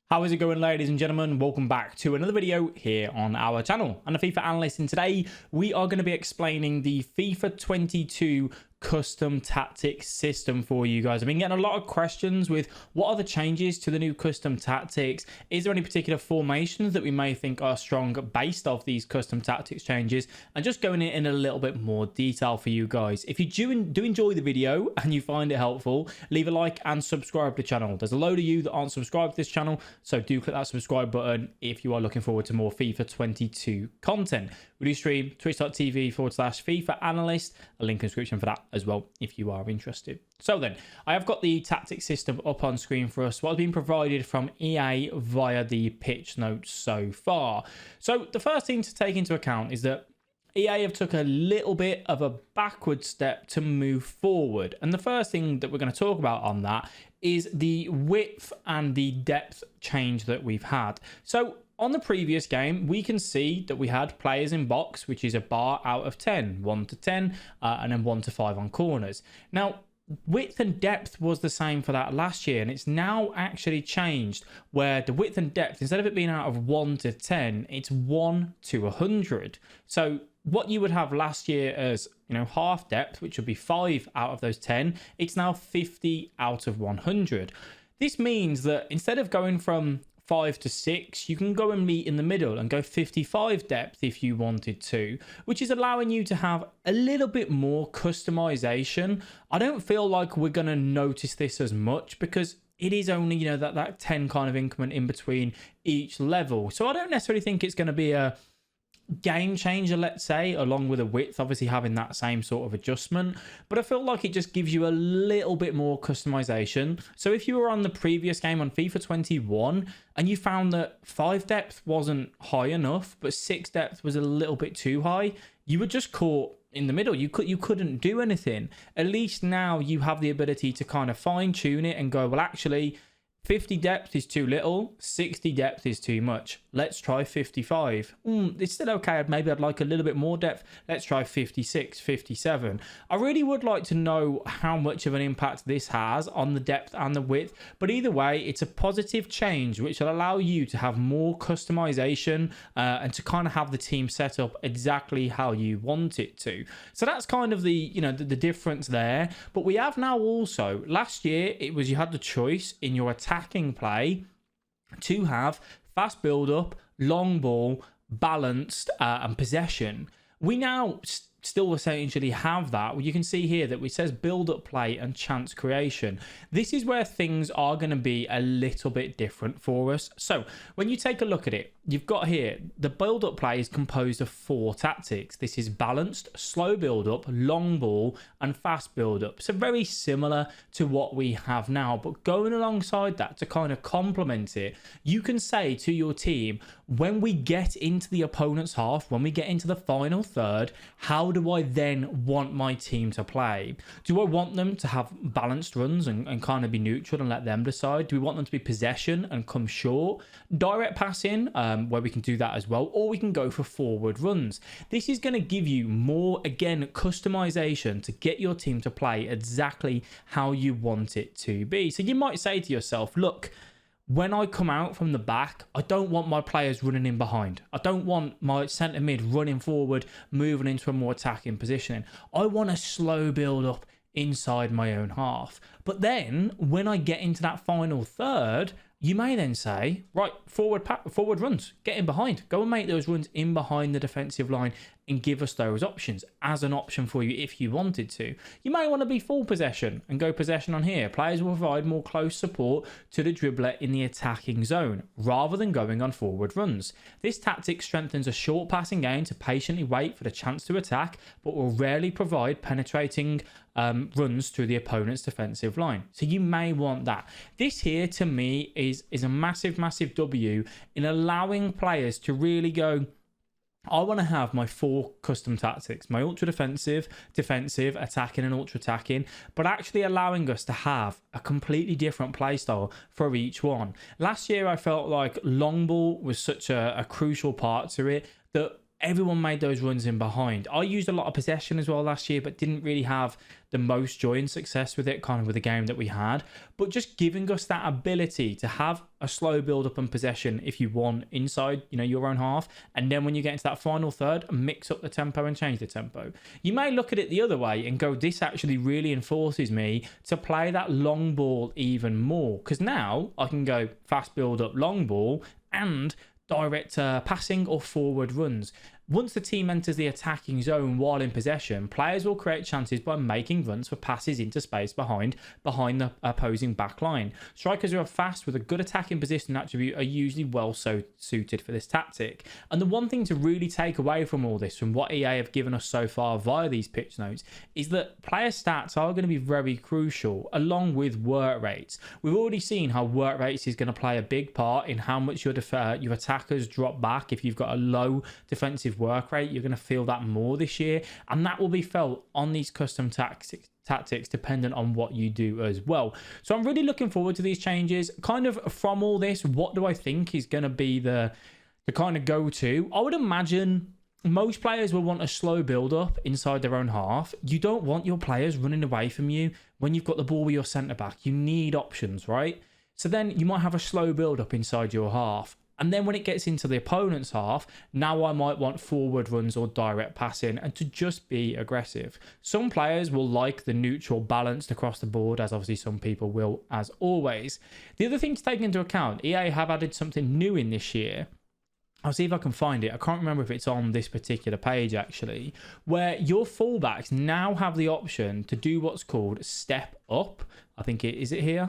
How is it going, ladies and gentlemen? Welcome back to another video here on our channel. I'm the FIFA Analyst, and today we are going to be explaining the FIFA 22 custom tactics system for you guys. I've been getting a lot of questions with what are the changes to the new custom tactics? Is there any particular formations that we may think are strong based off these custom tactics changes? And just going in a little bit more detail for you guys. If you do enjoy the video and you find it helpful, leave a like and subscribe to the channel. There's a load of you that aren't subscribed to this channel, so do click that subscribe button if you are looking forward to more FIFA 22 content. We do stream twitch.tv/FIFA Analyst, a link in the description for that as well if you are interested. So then, I have got the tactics system up on screen for us, what has been provided from EA via the pitch notes so far. So the first thing to take into account is that EA have took a little bit of a backward step to move forward. And the first thing that we're going to talk about on that is the width and the depth change that we've had. So on the previous game, we can see that we had players in box, which is a bar out of 10, 1 to 10, and then 1 to 5 on corners. Now, width and depth was the same for that last year, and it's now actually changed where the width and depth, instead of it being out of 1 to 10, it's 1 to 100. So what you would have last year as, half depth, which would be 5 out of those 10, it's now 50 out of 100. This means that instead of going from 5 to 6, you can go and meet in the middle and go 55 depth if you wanted to, which is allowing you to have a little bit more customization. I don't feel like we're going to notice this as much because it is only, that 10 kind of increment in between each level. So I don't necessarily think it's going to be a game changer, let's say, along with a width obviously having that same sort of adjustment, but I feel like it just gives you a little bit more customization. So if you were on the previous game on FIFA 21 and you found that 5 depth wasn't high enough but 6 depth was a little bit too high, you were just caught in the middle. You couldn't do anything. At least now you have the ability to kind of fine tune it and go, well, actually 50 depth is too little, 60 depth is too much. Let's try 55. It's still okay. Maybe I'd like a little bit more depth. Let's try 56, 57. I really would like to know how much of an impact this has on the depth and the width. But either way, it's a positive change, which will allow you to have more customization and to kind of have the team set up exactly how you want it to. So that's kind of the, the difference there. But we have now also, last year, it was you had the choice in your attacking play to have fast build up, long ball, balanced and possession. We now still essentially have that. You can see here that it says build up play and chance creation. This is where things are going to be a little bit different for us. So when you take a look at it, you've got here the build up play is composed of 4 tactics. This is balanced, slow build up, long ball and fast build up. So very similar to what we have now, but going alongside that to kind of complement it, you can say to your team, when we get into the opponent's half, when we get into the final third, how do I then want my team to play? Do I want them to have balanced runs and kind of be neutral and let them decide? Do we want them to be possession and come short? Direct passing, where we can do that as well, or we can go for forward runs. This is going to give you more, again, customization to get your team to play exactly how you want it to be. So you might say to yourself, look, when I come out from the back, I don't want my players running in behind. I don't want my centre mid running forward, moving into a more attacking positioning. I want a slow build up inside my own half. But then when I get into that final third, you may then say, right, forward runs, get in behind, go and make those runs in behind the defensive line and give us those options as an option for you if you wanted to. You may want to be full possession and go possession on here. Players will provide more close support to the dribbler in the attacking zone rather than going on forward runs. This tactic strengthens a short passing game to patiently wait for the chance to attack, but will rarely provide penetrating runs through the opponent's defensive line. So you may want that. This here to me is a massive W in allowing players to really go, I want to have my 4 custom tactics, my ultra defensive, attacking and ultra attacking, but actually allowing us to have a completely different play style for each one. Last year, I felt like long ball was such a crucial part to it that everyone made those runs in behind. I used a lot of possession as well last year, but didn't really have the most joy and success with it, kind of with the game that we had. But just giving us that ability to have a slow build up and possession if you want inside, your own half. And then when you get into that final third, mix up the tempo and change the tempo. You may look at it the other way and go, this actually really enforces me to play that long ball even more. Because now I can go fast build up long ball and direct passing or forward runs. Once the team enters the attacking zone while in possession, players will create chances by making runs for passes into space behind the opposing back line. Strikers who are fast with a good attacking position attribute are usually well suited for this tactic. And the one thing to really take away from all this, from what EA have given us so far via these pitch notes, is that player stats are going to be very crucial, along with work rates. We've already seen how work rates is going to play a big part in how much your attackers drop back. If you've got a low defensive work rate, you're going to feel that more this year, and that will be felt on these custom tactics dependent on what you do as well. So I'm really looking forward to these changes. Kind of from all this, what do I think is going to be the kind of go-to? I would imagine most players will want a slow build-up inside their own half. You don't want your players running away from you when you've got the ball with your centre-back. You need options, right? So then you might have a slow build-up inside your half. And then when it gets into the opponent's half, now I might want forward runs or direct passing and to just be aggressive. Some players will like the neutral balanced across the board, as obviously some people will, as always. The other thing to take into account, EA have added something new in this year. I'll see if I can find it. I can't remember if it's on this particular page actually, where your fullbacks now have the option to do what's called step up. I think is it here?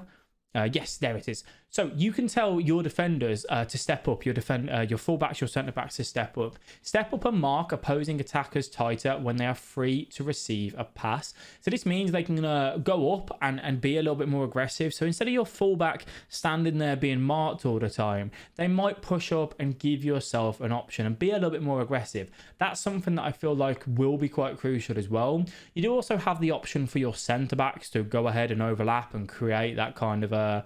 Yes, there it is. So you can tell your defenders to step up, your fullbacks, your centre-backs to step up. Step up and mark opposing attackers tighter when they are free to receive a pass. So this means they can go up and be a little bit more aggressive. So instead of your fullback standing there being marked all the time, they might push up and give yourself an option and be a little bit more aggressive. That's something that I feel like will be quite crucial as well. You do also have the option for your centre-backs to go ahead and overlap and create that kind of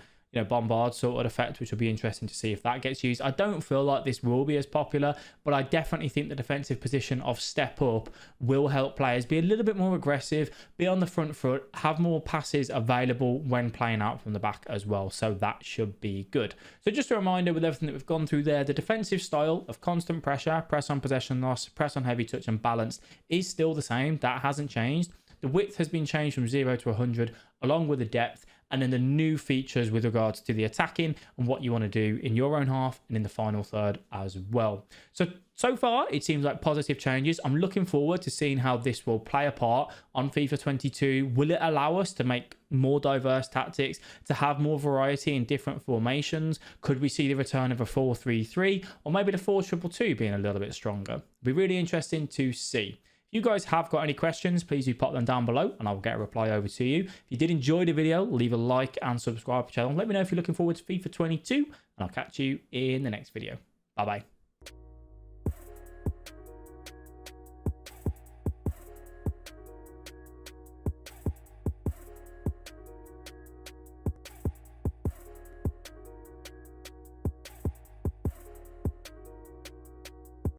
bombard sort of effect, which will be interesting to see if that gets used. I don't feel like this will be as popular, but I definitely think the defensive position of step up will help players be a little bit more aggressive, be on the front foot, have more passes available when playing out from the back as well. So that should be good. So just a reminder, with everything that we've gone through there, the defensive style of constant pressure, press on possession loss, press on heavy touch and balanced is still the same. That hasn't changed. The width has been changed from 0 to 100, along with the depth, and then the new features with regards to the attacking and what you want to do in your own half and in the final third as well. So far, it seems like positive changes. I'm looking forward to seeing how this will play a part on FIFA 22. Will it allow us to make more diverse tactics, to have more variety in different formations? Could we see the return of a 4-3-3 or maybe the 4-2-2 being a little bit stronger? It'll be really interesting to see. If you guys have got any questions, please do pop them down below and I'll get a reply over to you. If you did enjoy the video, leave a like and subscribe to the channel. Let me know if you're looking forward to FIFA 22 and I'll catch you in the next video. Bye bye.